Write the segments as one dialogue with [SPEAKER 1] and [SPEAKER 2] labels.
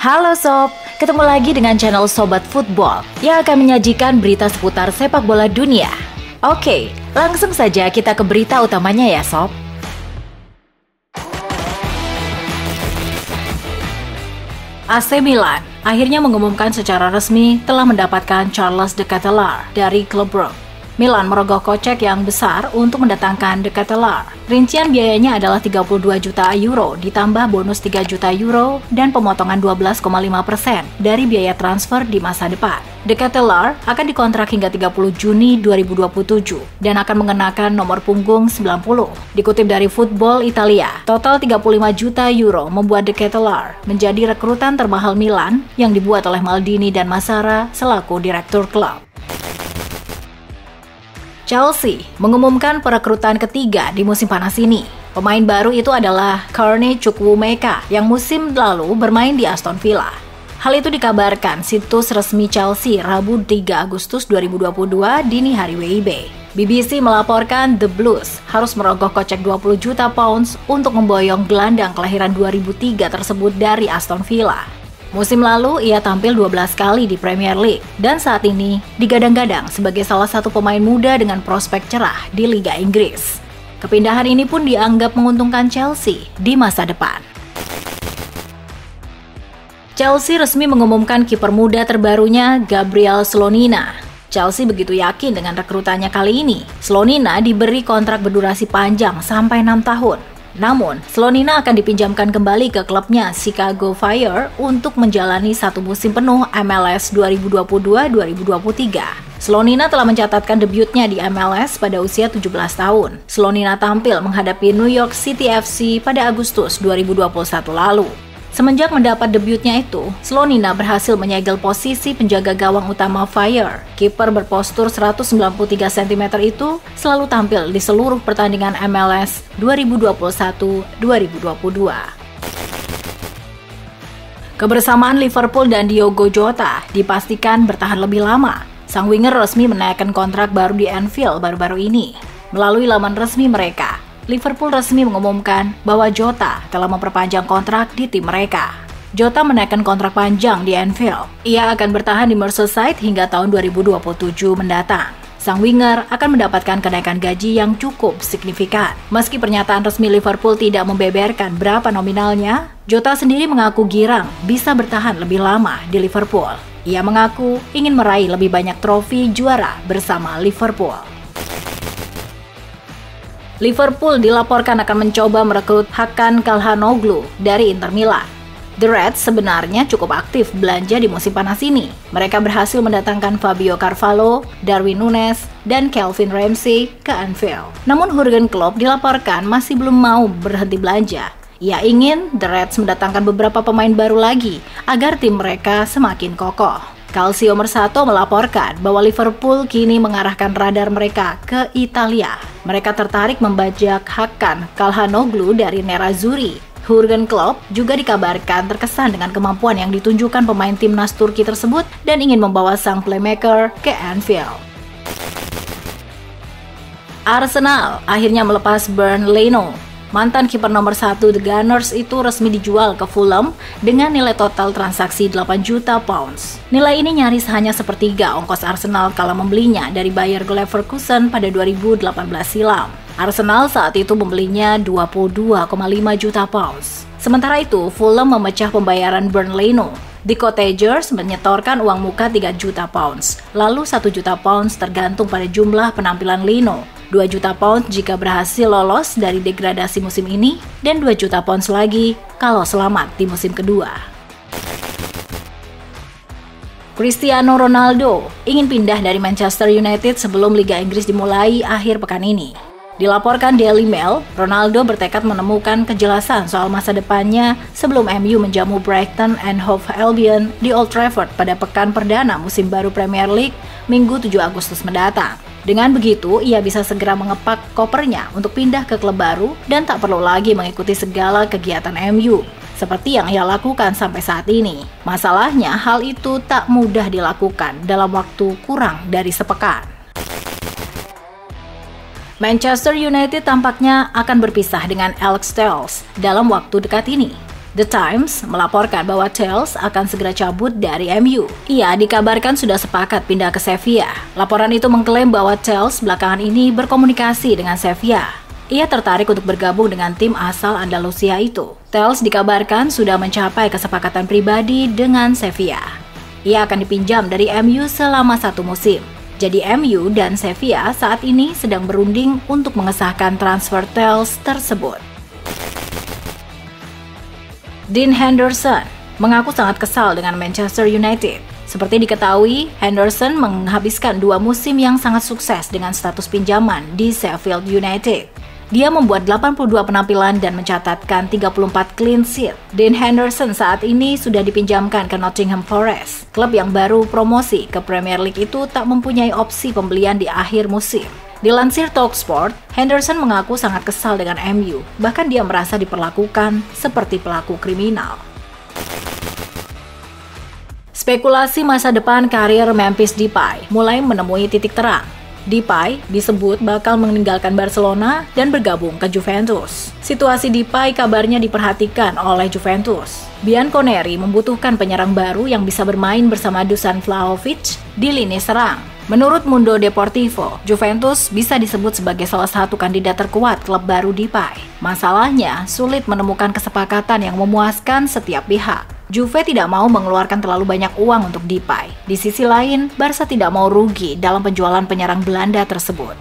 [SPEAKER 1] Halo Sob, ketemu lagi dengan channel Sobat Football yang akan menyajikan berita seputar sepak bola dunia. Oke, langsung saja kita ke berita utamanya ya Sob. AC Milan akhirnya mengumumkan secara resmi telah mendapatkan Charles De Ketelaere dari klub Brugge. Milan merogoh kocek yang besar untuk mendatangkan De Ketelaere. Rincian biayanya adalah 32 juta euro ditambah bonus 3 juta euro dan pemotongan 12,5% dari biaya transfer di masa depan. De Ketelaere akan dikontrak hingga 30 Juni 2027 dan akan mengenakan nomor punggung 90. Dikutip dari Football Italia, total 35 juta euro membuat De Ketelaere menjadi rekrutan termahal Milan yang dibuat oleh Maldini dan Massara selaku direktur klub. Chelsea mengumumkan perekrutan ketiga di musim panas ini. Pemain baru itu adalah Carney Chukwuemeka yang musim lalu bermain di Aston Villa. Hal itu dikabarkan situs resmi Chelsea Rabu 3 Agustus 2022 dini hari WIB. BBC melaporkan The Blues harus merogoh kocek 20 juta pounds untuk memboyong gelandang kelahiran 2003 tersebut dari Aston Villa. Musim lalu, ia tampil 12 kali di Premier League dan saat ini digadang-gadang sebagai salah satu pemain muda dengan prospek cerah di Liga Inggris. Kepindahan ini pun dianggap menguntungkan Chelsea di masa depan. Chelsea resmi mengumumkan kiper muda terbarunya Gabriel Slonina. Chelsea begitu yakin dengan rekrutannya kali ini. Slonina diberi kontrak berdurasi panjang sampai 6 tahun. Namun, Slonina akan dipinjamkan kembali ke klubnya Chicago Fire untuk menjalani satu musim penuh MLS 2022-2023. Slonina telah mencatatkan debutnya di MLS pada usia 17 tahun. Slonina tampil menghadapi New York City FC pada Agustus 2021 lalu. Semenjak mendapat debutnya itu, Slonina berhasil menyegel posisi penjaga gawang utama Fire. Kiper berpostur 193 cm itu selalu tampil di seluruh pertandingan MLS 2021-2022. Kebersamaan Liverpool dan Diogo Jota dipastikan bertahan lebih lama. Sang winger resmi menaikkan kontrak baru di Anfield baru-baru ini. Melalui laman resmi mereka, Liverpool resmi mengumumkan bahwa Jota telah memperpanjang kontrak di tim mereka. Jota menaikkan kontrak panjang di Anfield. Ia akan bertahan di Merseyside hingga tahun 2027 mendatang. Sang winger akan mendapatkan kenaikan gaji yang cukup signifikan. Meski pernyataan resmi Liverpool tidak membeberkan berapa nominalnya, Jota sendiri mengaku girang bisa bertahan lebih lama di Liverpool. Ia mengaku ingin meraih lebih banyak trofi juara bersama Liverpool. Liverpool dilaporkan akan mencoba merekrut Hakan Calhanoglu dari Inter Milan. The Reds sebenarnya cukup aktif belanja di musim panas ini. Mereka berhasil mendatangkan Fabio Carvalho, Darwin Núñez, dan Calvin Ramsey ke Anfield. Namun Jurgen Klopp dilaporkan masih belum mau berhenti belanja. Ia ingin The Reds mendatangkan beberapa pemain baru lagi agar tim mereka semakin kokoh. Calcio Mercato melaporkan bahwa Liverpool kini mengarahkan radar mereka ke Italia. Mereka tertarik membajak Hakan Calhanoglu dari Nerazzurri. Jurgen Klopp juga dikabarkan terkesan dengan kemampuan yang ditunjukkan pemain timnas Turki tersebut dan ingin membawa sang playmaker ke Anfield. Arsenal akhirnya melepas Bernd Leno. Mantan kiper nomor 1 The Gunners itu resmi dijual ke Fulham dengan nilai total transaksi 8 juta pounds. Nilai ini nyaris hanya sepertiga ongkos Arsenal kala membelinya dari Bayer Leverkusen pada 2018 silam. Arsenal saat itu membelinya 22,5 juta pounds. Sementara itu, Fulham memecah pembayaran Bernd Leno. The Cottagers menyetorkan uang muka 3 juta pounds, lalu 1 juta pounds tergantung pada jumlah penampilan Leno. 2 juta pounds jika berhasil lolos dari degradasi musim ini, dan 2 juta pounds lagi kalau selamat di musim kedua. Cristiano Ronaldo ingin pindah dari Manchester United sebelum Liga Inggris dimulai akhir pekan ini. Dilaporkan Daily Mail, Ronaldo bertekad menemukan kejelasan soal masa depannya sebelum MU menjamu Brighton and Hove Albion di Old Trafford pada pekan perdana musim baru Premier League Minggu 7 Agustus mendatang. Dengan begitu, ia bisa segera mengepak kopernya untuk pindah ke klub baru dan tak perlu lagi mengikuti segala kegiatan MU, seperti yang ia lakukan sampai saat ini. Masalahnya, hal itu tak mudah dilakukan dalam waktu kurang dari sepekan. Manchester United tampaknya akan berpisah dengan Alex Telles dalam waktu dekat ini. The Times melaporkan bahwa Telles akan segera cabut dari MU. Ia dikabarkan sudah sepakat pindah ke Sevilla. Laporan itu mengklaim bahwa Telles belakangan ini berkomunikasi dengan Sevilla. Ia tertarik untuk bergabung dengan tim asal Andalusia itu. Telles dikabarkan sudah mencapai kesepakatan pribadi dengan Sevilla. Ia akan dipinjam dari MU selama 1 musim. Jadi MU dan Sevilla saat ini sedang berunding untuk mengesahkan transfer Telles tersebut. Dean Henderson mengaku sangat kesal dengan Manchester United. Seperti diketahui, Henderson menghabiskan 2 musim yang sangat sukses dengan status pinjaman di Sheffield United. Dia membuat 82 penampilan dan mencatatkan 34 clean sheet. Dean Henderson saat ini sudah dipinjamkan ke Nottingham Forest. Klub yang baru promosi ke Premier League itu tak mempunyai opsi pembelian di akhir musim. Dilansir Talksport, Henderson mengaku sangat kesal dengan MU, bahkan dia merasa diperlakukan seperti pelaku kriminal. Spekulasi masa depan karir Memphis Depay mulai menemui titik terang. Depay disebut bakal meninggalkan Barcelona dan bergabung ke Juventus. Situasi Depay kabarnya diperhatikan oleh Juventus. Bianconeri membutuhkan penyerang baru yang bisa bermain bersama Dusan Vlahovic di lini serang. Menurut Mundo Deportivo, Juventus bisa disebut sebagai salah satu kandidat terkuat klub baru Depay. Masalahnya, sulit menemukan kesepakatan yang memuaskan setiap pihak. Juve tidak mau mengeluarkan terlalu banyak uang untuk Depay. Di sisi lain, Barca tidak mau rugi dalam penjualan penyerang Belanda tersebut.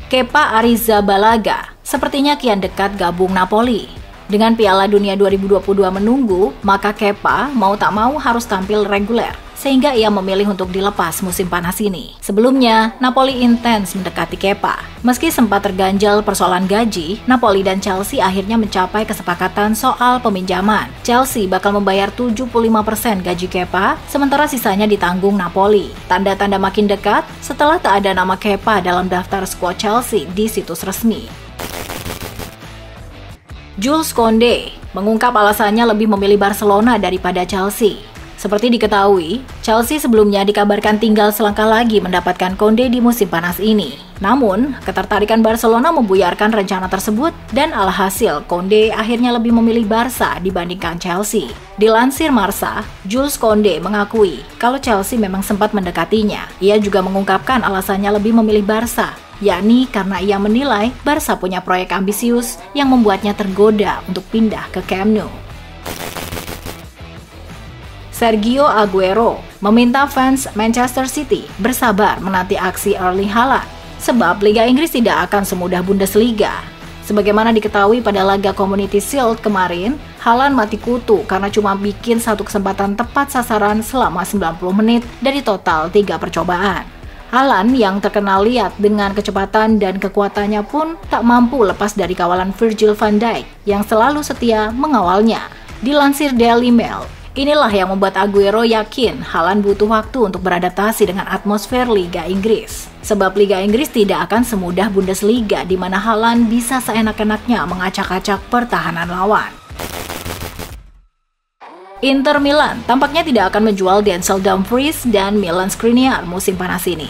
[SPEAKER 1] Kepa Arrizabalaga sepertinya kian dekat gabung Napoli. Dengan Piala Dunia 2022 menunggu, maka Kepa mau tak mau harus tampil reguler, sehingga ia memilih untuk dilepas musim panas ini. Sebelumnya, Napoli intens mendekati Kepa. Meski sempat terganjal persoalan gaji, Napoli dan Chelsea akhirnya mencapai kesepakatan soal peminjaman. Chelsea bakal membayar 75% gaji Kepa, sementara sisanya ditanggung Napoli. Tanda-tanda makin dekat setelah tak ada nama Kepa dalam daftar skuad Chelsea di situs resmi. Jules Koundé mengungkap alasannya lebih memilih Barcelona daripada Chelsea. Seperti diketahui, Chelsea sebelumnya dikabarkan tinggal selangkah lagi mendapatkan Koundé di musim panas ini. Namun, ketertarikan Barcelona membuyarkan rencana tersebut dan alhasil Koundé akhirnya lebih memilih Barca dibandingkan Chelsea. Dilansir Marca, Jules Koundé mengakui kalau Chelsea memang sempat mendekatinya. Ia juga mengungkapkan alasannya lebih memilih Barca, yakni karena ia menilai Barca punya proyek ambisius yang membuatnya tergoda untuk pindah ke Camp Nou. Sergio Aguero meminta fans Manchester City bersabar menanti aksi Erling Haaland, sebab Liga Inggris tidak akan semudah Bundesliga. Sebagaimana diketahui pada laga Community Shield kemarin, Haaland mati kutu karena cuma bikin 1 kesempatan tepat sasaran selama 90 menit dari total 3 percobaan. Haaland yang terkenal liat dengan kecepatan dan kekuatannya pun tak mampu lepas dari kawalan Virgil van Dijk yang selalu setia mengawalnya. Dilansir Daily Mail, inilah yang membuat Aguero yakin Haaland butuh waktu untuk beradaptasi dengan atmosfer Liga Inggris. Sebab Liga Inggris tidak akan semudah Bundesliga di mana Haaland bisa seenak-enaknya mengacak-acak pertahanan lawan. Inter Milan tampaknya tidak akan menjual Denzel Dumfries dan Milan Skriniar musim panas ini.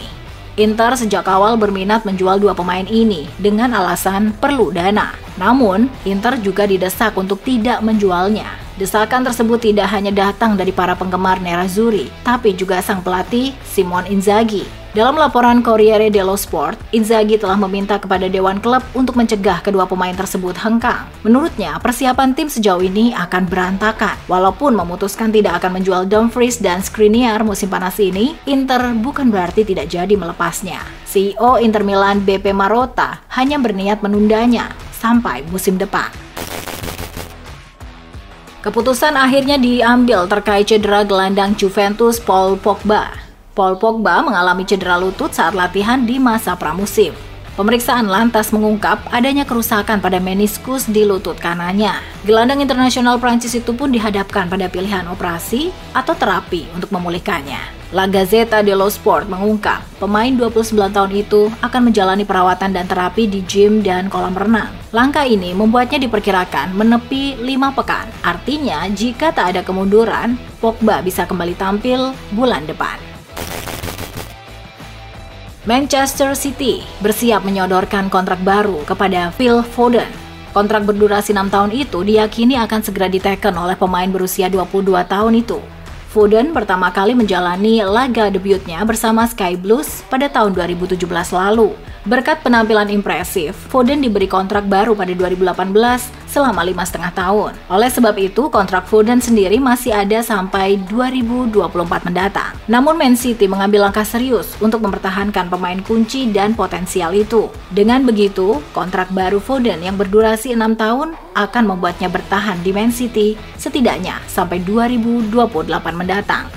[SPEAKER 1] Inter sejak awal berminat menjual 2 pemain ini dengan alasan perlu dana. Namun, Inter juga didesak untuk tidak menjualnya. Desakan tersebut tidak hanya datang dari para penggemar Nerazzurri, tapi juga sang pelatih Simone Inzaghi. Dalam laporan Corriere dello Sport, Inzaghi telah meminta kepada Dewan Klub untuk mencegah kedua pemain tersebut hengkang. Menurutnya, persiapan tim sejauh ini akan berantakan. Walaupun memutuskan tidak akan menjual Dumfries dan Skriniar musim panas ini, Inter bukan berarti tidak jadi melepasnya. CEO Inter Milan BP Marotta hanya berniat menundanya sampai musim depan. Keputusan akhirnya diambil terkait cedera gelandang Juventus Paul Pogba. Paul Pogba mengalami cedera lutut saat latihan di masa pramusim. Pemeriksaan lantas mengungkap adanya kerusakan pada meniskus di lutut kanannya. Gelandang internasional Prancis itu pun dihadapkan pada pilihan operasi atau terapi untuk memulihkannya. La Gazzetta dello Sport mengungkap, pemain 29 tahun itu akan menjalani perawatan dan terapi di gym dan kolam renang. Langkah ini membuatnya diperkirakan menepi 5 pekan. Artinya, jika tak ada kemunduran, Pogba bisa kembali tampil bulan depan. Manchester City bersiap menyodorkan kontrak baru kepada Phil Foden. Kontrak berdurasi 6 tahun itu diyakini akan segera diteken oleh pemain berusia 22 tahun itu. Foden pertama kali menjalani laga debutnya bersama Sky Blues pada tahun 2017 lalu. Berkat penampilan impresif, Foden diberi kontrak baru pada 2018 selama 5,5 tahun. Oleh sebab itu, kontrak Foden sendiri masih ada sampai 2024 mendatang. Namun Man City mengambil langkah serius untuk mempertahankan pemain kunci dan potensial itu. Dengan begitu, kontrak baru Foden yang berdurasi 6 tahun akan membuatnya bertahan di Man City setidaknya sampai 2028 mendatang.